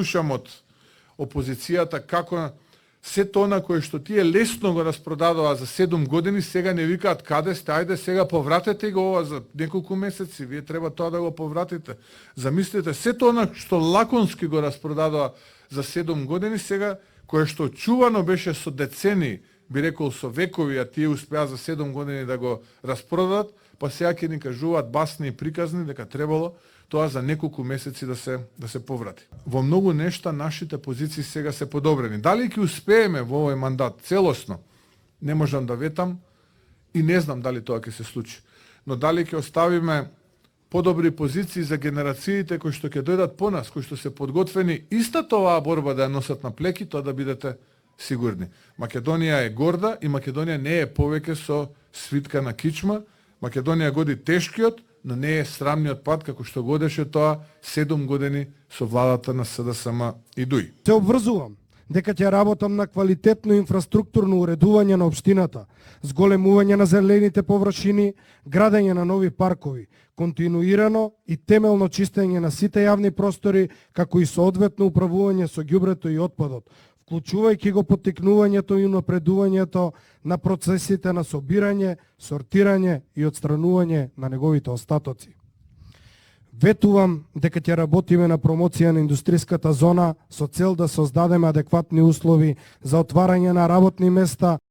слушам од опозицијата како се тоа кое што тие лесно го распродадоа за 7 години, сега не викаат каде сте, ајде сега повратете го ова за неколку месеци, вие треба тоа да го повратите. Замислете, се тоа што лаконски го распродадоа за 7 години, сега кое што чувано беше со децени, би рекол со векови, а тие успеа за 7 години да го распродадат, па сега ќе ни кажуваат басни и приказни дека требало тоа за неколку месеци да се поврати. Во многу нешта нашите позиции сега се подобрени. Дали ќе успееме во овој мандат целосно, не можам да ветам и не знам дали тоа ќе се случи. Но дали ќе оставиме подобри позиции за генерациите кои што ќе дојдат по нас, кои што се подготвени истата оваа борба да ја носат на плеки, тоа да бидете сигурни. Македонија е горда и Македонија не е повеќе со свитка на кичма. Македонија годи тешкиот, но не е срамниот пат како што годеше тоа 7 години со владата на СДСМ и ДУИ. Се обврзувам дека ќе работам на квалитетно инфраструктурно уредување на општината, зголемување на зелените површини, градење на нови паркови, континуирано и темелно чистење на сите јавни простори, како и соодветно управување со ѓубрето и отпадот, вклучувајќи го поттикнувањето и унапредувањето на процесите на собирање, сортирање и отстранување на неговите остатоци. Ветувам дека ќе работиме на промоција на индустријската зона со цел да создадеме адекватни услови за отварање на работни места